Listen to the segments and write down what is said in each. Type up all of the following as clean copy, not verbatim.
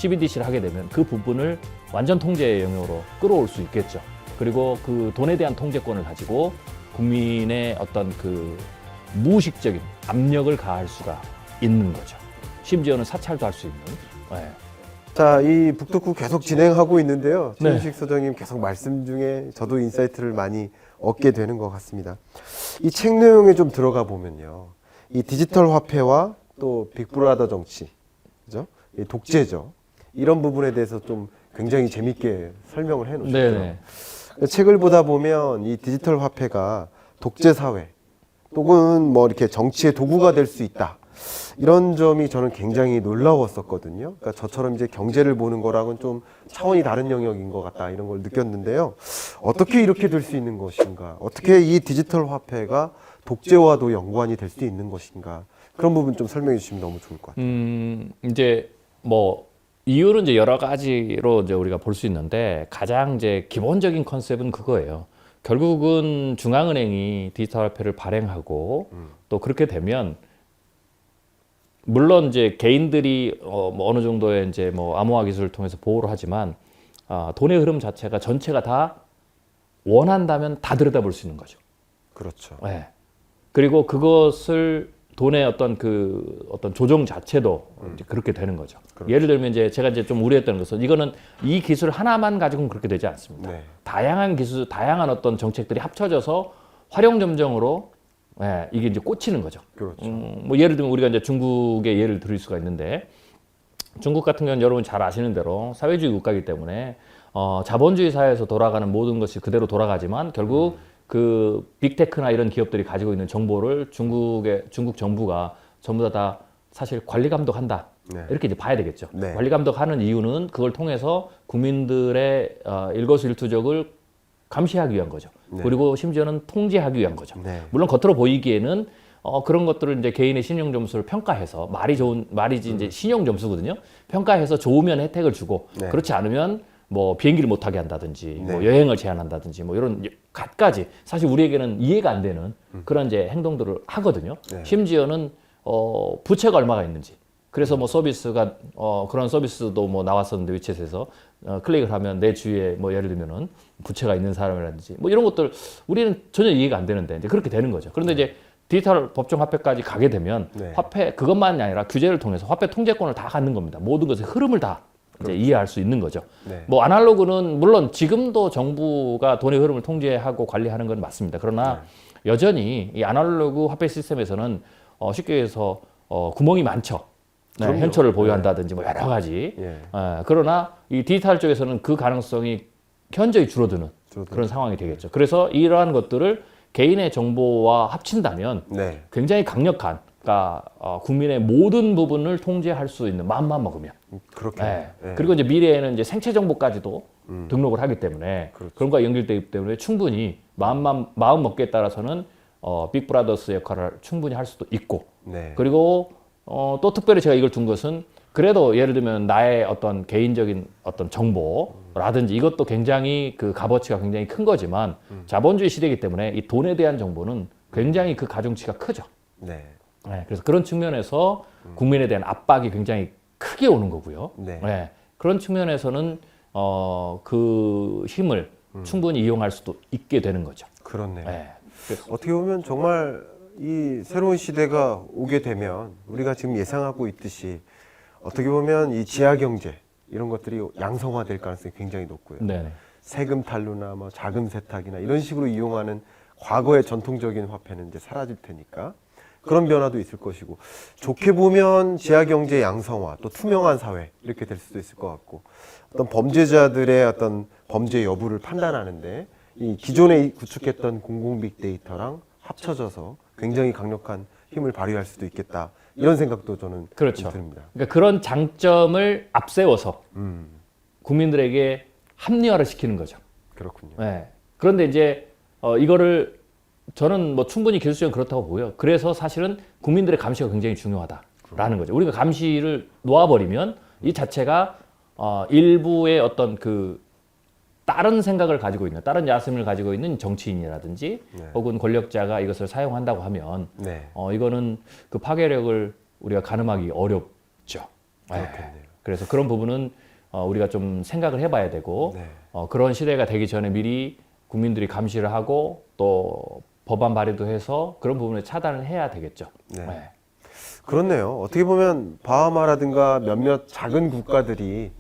CBDC를 하게 되면 그 부분을 완전 통제의 영역으로 끌어올 수 있겠죠. 그리고 그 돈에 대한 통제권을 가지고 국민의 어떤 그 무의식적인 압력을 가할 수가 있는 거죠. 심지어는 사찰도 할 수 있는. 네. 자, 이 북토크 계속 진행하고 있는데요. 네. 최윤식 소장님 계속 말씀 중에 저도 인사이트를 많이 얻게 되는 것 같습니다. 이 책 내용에 좀 들어가 보면요. 이 디지털 화폐와 또 빅브라더 정치, 그죠? 이 독재죠. 이런 부분에 대해서 좀 굉장히 재밌게 설명을 해 놓으셨죠. 네네. 책을 보다 보면 이 디지털 화폐가 독재 사회 또는 뭐 이렇게 정치의 도구가 될 수 있다. 이런 점이 저는 굉장히 놀라웠었거든요. 그러니까 저처럼 이제 경제를 보는 거랑은 좀 차원이 다른 영역인 것 같다 이런 걸 느꼈는데요. 어떻게 이렇게 될 수 있는 것인가? 어떻게 이 디지털 화폐가 독재와도 연관이 될 수 있는 것인가? 그런 부분 좀 설명해 주시면 너무 좋을 것 같아요. 이제 뭐 이유는 이제 여러 가지로 이제 우리가 볼 수 있는데 가장 이제 기본적인 컨셉은 그거예요. 결국은 중앙은행이 디지털 화폐를 발행하고 또 그렇게 되면 물론 이제 개인들이 뭐 어느 정도의 이제 뭐 암호화 기술을 통해서 보호를 하지만 돈의 흐름 자체가 전체가 다 원한다면 다 들여다볼 수 있는 거죠. 그렇죠. 네. 그리고 그것을 돈의 어떤 어떤 조정 자체도 이제 그렇게 되는 거죠. 그렇죠. 예를 들면 이제 제가 이제 좀 우려했던 것은 이거는 이 기술 하나만 가지고는 그렇게 되지 않습니다. 네. 다양한 기술, 다양한 어떤 정책들이 합쳐져서 활용 점정으로 이게 이제 꽂히는 거죠. 그렇죠. 뭐 예를 들면 우리가 이제 중국의 예를 들을 수가 있는데 중국 같은 경우는 여러분 잘 아시는 대로 사회주의 국가이기 때문에 자본주의 사회에서 돌아가는 모든 것이 그대로 돌아가지만 결국 그 빅테크나 이런 기업들이 가지고 있는 정보를 중국 정부가 전부 다 사실 관리 감독한다. 네. 이렇게 이제 봐야 되겠죠. 네. 관리 감독하는 이유는 그걸 통해서 국민들의 일거수일투족을 감시하기 위한 거죠. 네. 그리고 심지어는 통제하기 위한 거죠. 네. 물론 겉으로 보이기에는 그런 것들을 이제 개인의 신용 점수를 평가해서 말이지 이제 신용 점수거든요. 평가해서 좋으면 혜택을 주고 네. 그렇지 않으면 뭐 비행기를 못 타게 한다든지 네. 뭐 여행을 제한한다든지 뭐 이런 갖가지 사실 우리에게는 이해가 안 되는 그런 이제 행동들을 하거든요. 네. 심지어는 부채가 얼마가 있는지. 그래서 뭐 서비스가 그런 서비스도 뭐 나왔었는데 위챗에서 클릭을 하면 내 주위에 뭐 예를 들면은 부채가 있는 사람이라든지 뭐 이런 것들 우리는 전혀 이해가 안 되는데 이제 그렇게 되는 거죠. 그런데 이제 디지털 법정 화폐까지 가게 되면 네. 화폐 그것만이 아니라 규제를 통해서 화폐 통제권을 다 갖는 겁니다. 모든 것의 흐름을 다 이제 이해할 수 있는 거죠. 네. 뭐 아날로그는 물론 지금도 정부가 돈의 흐름을 통제하고 관리하는 건 맞습니다. 그러나 여전히 이 아날로그 화폐 시스템에서는 쉽게 해서 구멍이 많죠. 네, 그럼요. 현철을 보유한다든지 뭐 여러 가지. 예. 그러나 이 디지털 쪽에서는 그 가능성이 현저히 줄어드는 그런 상황이 되겠죠. 그래서 이러한 것들을 개인의 정보와 합친다면 네. 굉장히 강력한, 그러니까 국민의 모든 부분을 통제할 수 있는 마음만 먹으면. 그렇게. 네. 예. 그리고 이제 미래에는 이제 생체 정보까지도 등록을 하기 때문에 그렇죠. 그런 거와 연결되기 때문에 충분히 마음 먹기에 따라서는 빅브라더스 역할을 충분히 할 수도 있고 네. 그리고 또 특별히 제가 이걸 둔 것은 그래도 예를 들면 나의 어떤 개인적인 어떤 정보라든지 이것도 굉장히 그 값어치가 굉장히 큰 거지만 자본주의 시대이기 때문에 이 돈에 대한 정보는 굉장히 그 가중치가 크죠. 네. 네, 그래서 그런 측면에서 국민에 대한 압박이 굉장히 크게 오는 거고요. 네. 그런 측면에서는 그 힘을 충분히 이용할 수도 있게 되는 거죠. 그렇네요. 네. 어떻게 보면 정말 이 새로운 시대가 오게 되면 우리가 지금 예상하고 있듯이 어떻게 보면 이 지하 경제 이런 것들이 양성화될 가능성이 굉장히 높고요. 네. 세금 탈루나 뭐 자금 세탁이나 이런 식으로 이용하는 과거의 전통적인 화폐는 이제 사라질 테니까 그런 변화도 있을 것이고 좋게 보면 지하 경제 양성화 또 투명한 사회 이렇게 될 수도 있을 것 같고 어떤 범죄자들의 어떤 범죄 여부를 판단하는데 이 기존에 구축했던 공공 빅데이터랑 합쳐져서 굉장히 강력한 힘을 발휘할 수도 있겠다 이런 생각도 저는 그렇죠. 듭니다. 그러니까 그런 장점을 앞세워서 국민들에게 합리화를 시키는 거죠. 그렇군요. 네. 그런데 이제 이거를 저는 뭐 충분히 기술적으로 그렇다고 보고요. 그래서 사실은 국민들의 감시가 굉장히 중요하다라는 거죠. 우리가 감시를 놓아버리면 이 자체가 일부의 어떤 그 다른 생각을 가지고 있는, 다른 야심을 가지고 있는 정치인이라든지 네. 혹은 권력자가 이것을 사용한다고 하면 네. 이거는 그 파괴력을 우리가 가늠하기 어렵죠. 그렇겠네요. 그래서 그런 부분은 우리가 좀 생각을 해봐야 되고 네. 그런 시대가 되기 전에 미리 국민들이 감시를 하고 또 법안 발의도 해서 그런 부분을 차단을 해야 되겠죠. 네. 네. 그렇네요. 어떻게 보면 바하마라든가 몇몇 작은 국가들이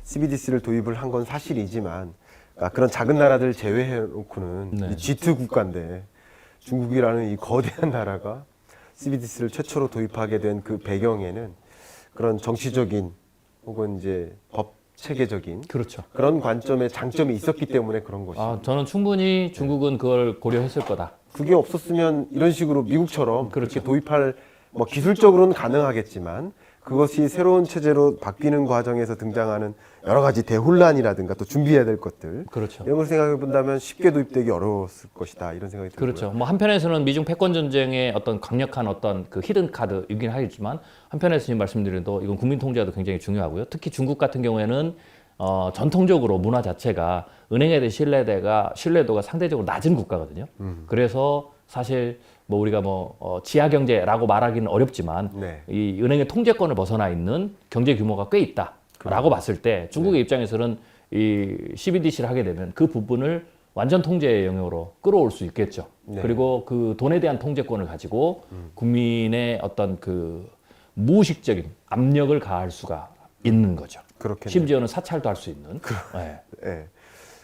CBDC를 도입을 한 건 사실이지만 그런 작은 나라들 제외해 놓고는 네. 이 G2 국가인데 중국이라는 이 거대한 나라가 CBDC를 최초로 도입하게 된 그 배경에는 그런 정치적인 혹은 이제 법 체계적인 그렇죠. 그런 관점의 장점이 있었기 때문에 그런 것이. 저는 충분히 중국은 그걸 고려했을 거다. 그게 없었으면 이런 식으로 미국처럼 그렇죠. 그렇게 도입할 뭐 기술적으로는 가능하겠지만 그것이 새로운 체제로 바뀌는 과정에서 등장하는 여러 가지 대혼란이라든가 또 준비해야 될 것들 그렇죠. 이런 걸 생각해 본다면 쉽게 도입되기 어려웠을 것이다 이런 생각이 들고요. 그렇죠. 뭐 한편에서는 미중 패권 전쟁의 어떤 강력한 어떤 그 히든 카드이긴 하겠지만 한편에서 지금 말씀드린 또 이건 국민 통제도 굉장히 중요하고요. 특히 중국 같은 경우에는 전통적으로 문화 자체가 은행에 대한 신뢰도가 상대적으로 낮은 국가거든요. 그래서 사실 뭐 우리가 지하 경제라고 말하기는 어렵지만 네. 이 은행의 통제권을 벗어나 있는 경제 규모가 꽤 있다라고 봤을 때 중국의 입장에서는 이 CBDC를 하게 되면 그 부분을 완전 통제의 영역으로 끌어올 수 있겠죠. 네. 그리고 그 돈에 대한 통제권을 가지고 국민의 어떤 그 무의식적인 압력을 가할 수가 있는 거죠. 그렇겠네요. 심지어는 사찰도 할 수 있는. 네. 예.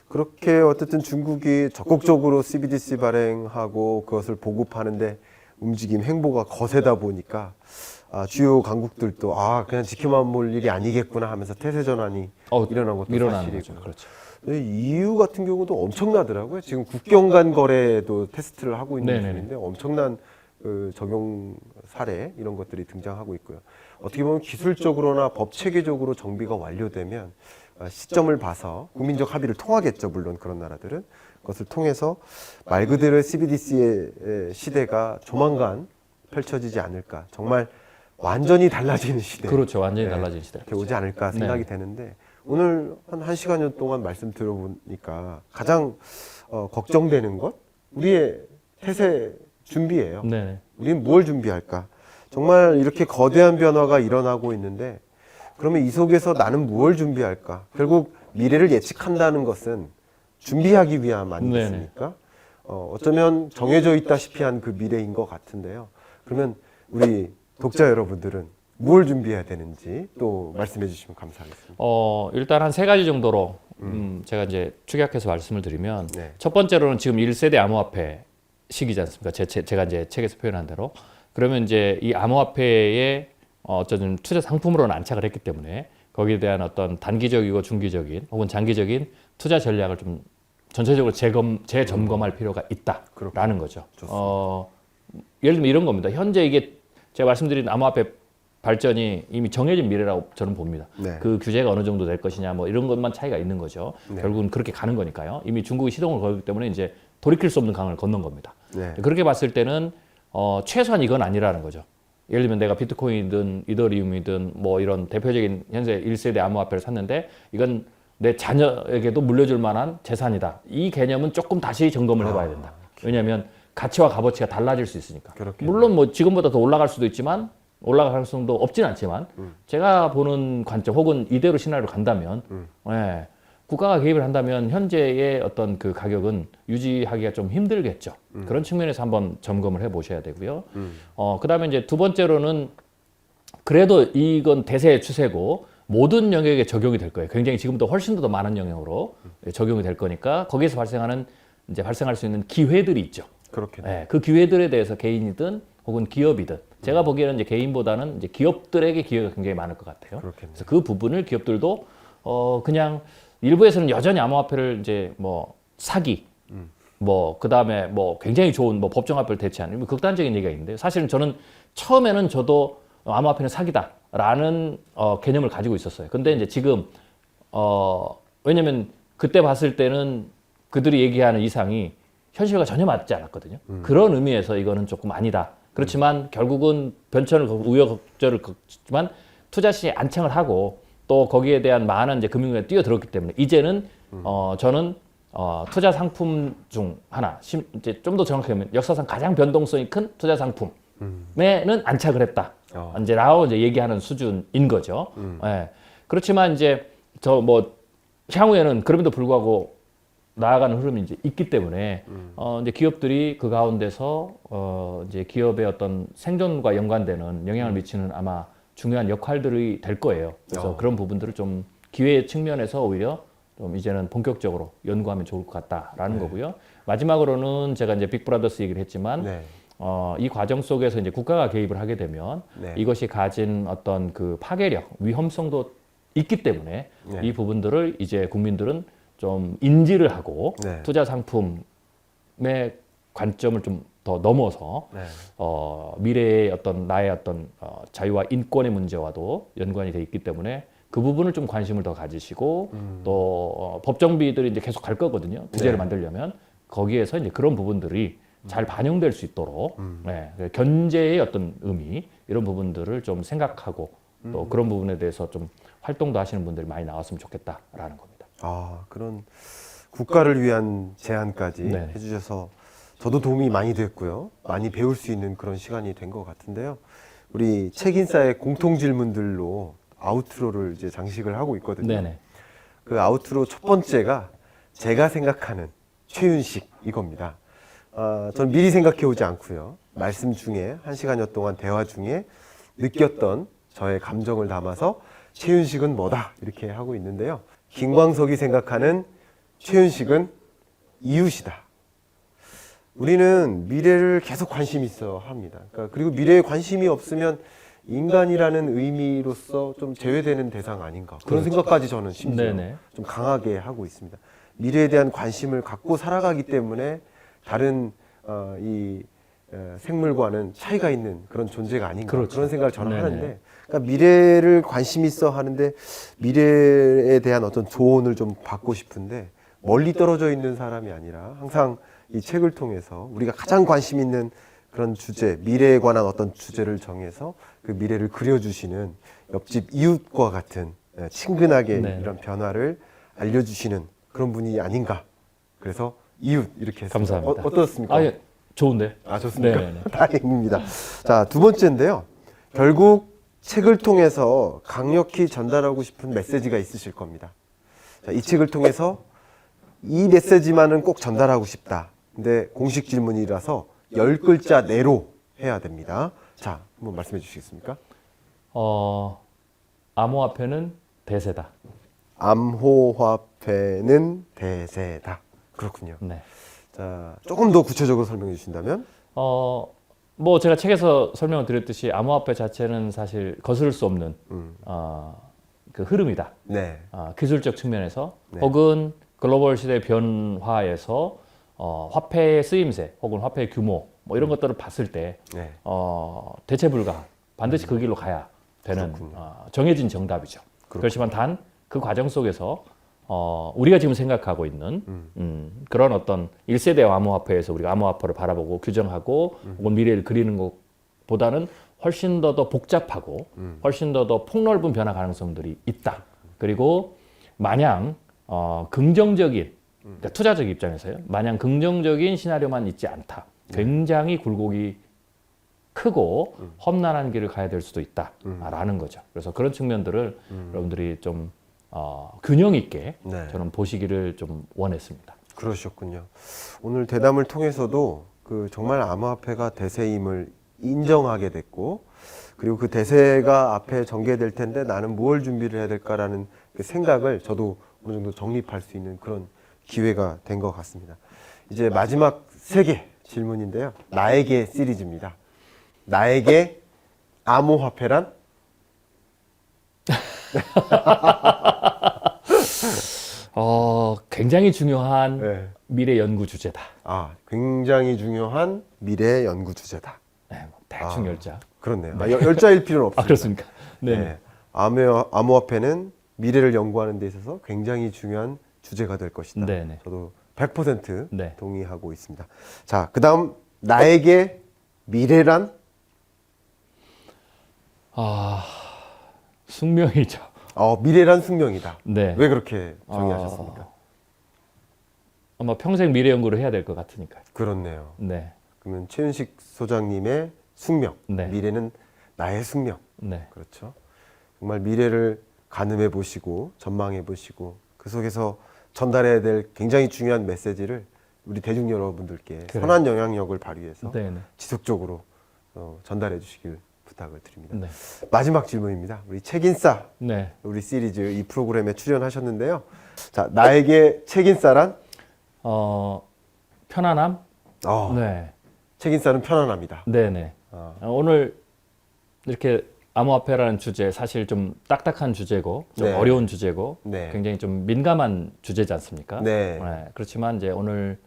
그렇게 어쨌든 중국이 적극적으로 CBDC 발행하고 그것을 보급하는데 움직임 행보가 거세다 보니까 주요 강국들도 그냥 지켜만 볼 일이 아니겠구나 하면서 태세 전환이 일어난 것도 일어나는 사실이고. 거죠. 그렇죠. EU 같은 경우도 엄청나더라고요. 지금 국경 간 거래도 테스트를 하고 있는 네네네. 중인데 엄청난 그 적용 사례 이런 것들이 등장하고 있고요. 어떻게 보면 기술적으로나 법 체계적으로 정비가 완료되면 시점을 봐서 국민적 합의를 통하겠죠. 물론 그런 나라들은 그것을 통해서 말 그대로 CBDC의 시대가 조만간 펼쳐지지 않을까. 정말 완전히 달라지는 시대. 그렇죠. 완전히 달라진 시대. 이렇게 오지 않을까 생각이 되는데 오늘 한 1시간여 동안 말씀 들어보니까 가장 걱정되는 것 우리의 태세 준비예요. 네. 우리는 뭘 준비할까? 정말 이렇게 거대한 변화가 일어나고 있는데 그러면 이 속에서 나는 무엇을 준비할까? 결국 미래를 예측한다는 것은 준비하기 위함 아니겠습니까? 어쩌면 정해져 있다시피 한 그 미래인 것 같은데요. 그러면 우리 독자 여러분들은 뭘 준비해야 되는지 또 말씀해 주시면 감사하겠습니다. 일단 한 3가지 정도로 제가 이제 축약해서 말씀을 드리면 네. 첫 번째로는 지금 1세대 암호화폐 시기지 않습니까? 제가 이제 책에서 표현한 대로. 그러면 이제 이 암호화폐에 어쩌면 투자 상품으로는 안착을 했기 때문에 거기에 대한 어떤 단기적이고 중기적인 혹은 장기적인 투자 전략을 좀 전체적으로 재점검할 필요가 있다라는 거죠. 예를 들면 이런 겁니다. 현재 이게 제가 말씀드린 암호화폐 발전이 이미 정해진 미래라고 저는 봅니다. 네. 그 규제가 어느 정도 될 것이냐 뭐 이런 것만 차이가 있는 거죠. 네. 결국은 그렇게 가는 거니까요. 이미 중국이 시동을 걸기 때문에 이제 돌이킬 수 없는 강을 건넌 겁니다. 네. 그렇게 봤을 때는 최소한 이건 아니라는 거죠. 예를 들면 내가 비트코인이든 이더리움이든 뭐 이런 대표적인 현재 1세대 암호화폐를 샀는데 이건 내 자녀에게도 물려줄 만한 재산이다. 이 개념은 조금 다시 점검을 해봐야 된다. 왜냐하면 가치와 값어치가 달라질 수 있으니까. 그렇겠네요. 물론 뭐 지금보다 더 올라갈 수도 있지만 올라갈 가능성도 없진 않지만 제가 보는 관점 혹은 이대로 시나리오로 간다면 예, 국가가 개입을 한다면 현재의 어떤 그 가격은 유지하기가 좀 힘들겠죠. 그런 측면에서 한번 점검을 해보셔야 되고요. 그다음에 이제 두 번째로는 그래도 이건 대세의 추세고 모든 영역에 적용이 될 거예요. 굉장히 지금보다 훨씬 더 많은 영역으로 적용이 될 거니까 거기에서 발생할 수 있는 기회들이 있죠. 그렇겠네요. 예, 그 기회들에 대해서 개인이든 혹은 기업이든 제가 보기에는 이제 개인보다는 이제 기업들에게 기회가 굉장히 많을 것 같아요. 그렇겠네요. 그래서 그 부분을 기업들도 그냥 일부에서는 여전히 암호화폐를 이제 뭐 사기, 뭐 그다음에 뭐 굉장히 좋은 뭐 법정화폐를 대체하는 뭐 극단적인 얘기가 있는데 사실은 저는 처음에는 저도 암호화폐는 사기다라는 개념을 가지고 있었어요. 근데 이제 지금 왜냐면 그때 봤을 때는 그들이 얘기하는 이상이 현실과 전혀 맞지 않았거든요. 그런 의미에서 이거는 조금 아니다. 그렇지만 결국은 변천을 우여곡절을 겪지만 투자 시장에 안착을 하고 또 거기에 대한 많은 이제 금융에 뛰어들었기 때문에 이제는 저는 투자 상품 중 하나, 이제 좀 더 정확하게 하면 역사상 가장 변동성이 큰 투자 상품에는 안착을 했다. 이제 라고 이제 얘기하는 수준인 거죠. 예. 그렇지만 이제 저 뭐 향후에는 그럼에도 불구하고 나아가는 흐름이 이제 있기 때문에 이제 기업들이 그 가운데서 이제 기업의 어떤 생존과 연관되는 영향을 미치는 아마 중요한 역할들이 될 거예요. 그래서 그런 부분들을 좀 기회 측면에서 오히려 좀 이제는 본격적으로 연구하면 좋을 것 같다라는 거고요. 마지막으로는 제가 이제 빅브라더스 얘기를 했지만 네. 이 과정 속에서 이제 국가가 개입을 하게 되면 네. 이것이 가진 어떤 그 파괴력, 위험성도 있기 때문에 네. 이 부분들을 이제 국민들은 좀 인지를 하고 네. 투자 상품의 관점을 좀 더 넘어서 네. 미래의 어떤 나의 어떤 자유와 인권의 문제와도 연관이 돼 있기 때문에 그 부분을 좀 관심을 더 가지시고 또 법정비들이 이제 계속 갈 거거든요. 규제를 네. 만들려면 거기에서 이제 그런 부분들이 잘 반영될 수 있도록 네, 견제의 어떤 의미 이런 부분들을 좀 생각하고 또 그런 부분에 대해서 좀 활동도 하시는 분들이 많이 나왔으면 좋겠다라는 겁니다. 아, 그런 국가를 위한 제안까지 네. 해주셔서 저도 도움이 많이 됐고요. 많이 배울 수 있는 그런 시간이 된 것 같은데요. 우리 책인사의 공통 질문들로 아우트로를 이제 장식을 하고 있거든요. 네네. 그 아우트로 첫 번째가 제가 생각하는 최윤식 이겁니다. 전 미리 생각해 오지 않고요. 말씀 중에 1시간여 동안 대화 중에 느꼈던 저의 감정을 담아서 최윤식은 뭐다 이렇게 하고 있는데요. 김광석이 생각하는 최윤식은 이웃이다. 우리는 미래를 계속 관심 있어 합니다. 그러니까 그리고 미래에 관심이 없으면 인간이라는 의미로서 좀 제외되는 대상 아닌가 그런 생각까지 저는 심지어 네네. 좀 강하게 하고 있습니다. 미래에 대한 관심을 갖고 살아가기 때문에 다른 생물과는 차이가 있는 그런 존재가 아닌가 그렇죠. 그런 생각을 저는 네네. 하는데 그러니까 미래를 관심 있어 하는데 미래에 대한 어떤 조언을 좀 받고 싶은데 멀리 떨어져 있는 사람이 아니라 항상 이 책을 통해서 우리가 가장 관심 있는 그런 주제, 미래에 관한 어떤 주제를 정해서 그 미래를 그려주시는 옆집 이웃과 같은 친근하게 네. 이런 변화를 알려주시는 그런 분이 아닌가. 그래서 이웃 이렇게 했습니다. 감사합니다. 어떻습니까? 아, 예. 좋은데. 좋습니까? 네네네. 다행입니다. 자, 두 번째인데요. 결국 책을 통해서 강력히 전달하고 싶은 메시지가 있으실 겁니다. 자, 이 책을 통해서 이 메시지만은 꼭 전달하고 싶다. 근데 공식 질문이라서 10글자 내로 해야 됩니다. 자, 한번 말씀해 주시겠습니까? 암호화폐는 대세다. 암호화폐는 대세다. 그렇군요. 네. 자, 조금 더 구체적으로 설명해 주신다면? 뭐 제가 책에서 설명을 드렸듯이 암호화폐 자체는 사실 거스를 수 없는 그 흐름이다. 네. 기술적 측면에서 네. 혹은 글로벌 시대 변화에서 화폐의 쓰임새 혹은 화폐의 규모 뭐 이런 것들을 봤을 때 네. 대체 불가 반드시 그 길로 가야 되는 정해진 정답이죠. 그렇지만 단 그 과정 속에서 우리가 지금 생각하고 있는 그런 어떤 1세대 암호화폐에서 우리가 암호화폐를 바라보고 규정하고 혹은 미래를 그리는 것보다는 훨씬 더 복잡하고 훨씬 더 폭넓은 변화 가능성들이 있다. 그리고 마냥 긍정적인 그러니까 투자적 입장에서요. 마냥 긍정적인 시나리오만 있지 않다. 굉장히 굴곡이 크고 험난한 길을 가야 될 수도 있다라는 거죠. 그래서 그런 측면들을 여러분들이 좀 균형 있게 네. 저는 보시기를 좀 원했습니다. 그러셨군요. 오늘 대담을 통해서도 그 정말 암호화폐가 대세임을 인정하게 됐고, 그리고 그 대세가 앞에 전개될 텐데 나는 무엇을 준비를 해야 될까라는 그 생각을 저도 어느 정도 정립할 수 있는 그런 기회가 된 것 같습니다. 이제 마지막 3개 질문인데요. 나에게 시리즈입니다. 나에게 암호화폐란? 굉장히 중요한 네. 미래 연구 주제다. 굉장히 중요한 미래 연구 주제다. 네, 뭐 대충 열자. 그렇네요. 열자일 필요는 없습니다. 그렇습니까? 네. 네. 암호화폐는 미래를 연구하는 데 있어서 굉장히 중요한 주제가 될 것이다. 네네. 저도 100% 네. 동의하고 있습니다. 자, 그다음 나에게 미래란? 숙명이죠. 미래란 숙명이다. 네. 왜 그렇게 정의하셨습니까? 아마 평생 미래 연구를 해야 될 것 같으니까요. 그렇네요. 네. 그러면 최윤식 소장님의 숙명, 네. 미래는 나의 숙명. 네. 그렇죠. 정말 미래를 가늠해 보시고 전망해 보시고 그 속에서 전달해야 될 굉장히 중요한 메시지를 우리 대중 여러분들께 그래. 선한 영향력을 발휘해서 네, 네. 지속적으로 전달해 주시길 부탁을 드립니다. 네. 마지막 질문입니다. 우리 책인싸 네. 우리 시리즈 이 프로그램에 출연하셨는데요. 자, 나에게 책인싸란? 편안함? 네. 책인싸는 편안합니다. 네네. 오늘 이렇게 암호화폐라는 주제, 사실 좀 딱딱한 주제고, 좀 네. 어려운 주제고, 네. 굉장히 좀 민감한 주제지 않습니까? 네. 그렇지만 이제 오늘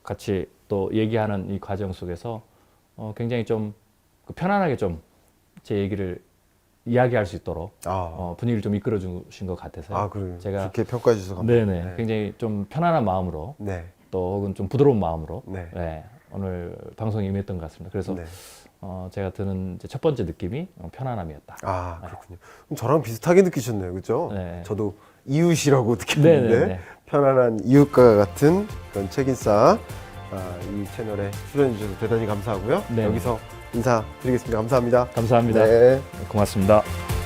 같이 또 얘기하는 이 과정 속에서 굉장히 좀 편안하게 좀 제 얘기를 이야기할 수 있도록 분위기를 좀 이끌어 주신 것 같아서요. 그래요. 제가 그렇게 평가해 주셔서 감사합니다. 네네. 굉장히 좀 편안한 마음으로 네. 또 혹은 좀 부드러운 마음으로 네. 오늘 방송에 임했던 것 같습니다. 그래서 네. 제가 드는 이제 첫 번째 느낌이 편안함이었다. 그렇군요. 그럼 저랑 비슷하게 느끼셨네요. 그죠? 네. 저도 이웃이라고 느꼈는데 네네네. 편안한 이웃과 같은 그런 책인싸 이 채널에 출연해 주셔서 대단히 감사하고요. 네. 여기서 인사드리겠습니다. 감사합니다. 감사합니다. 네. 고맙습니다.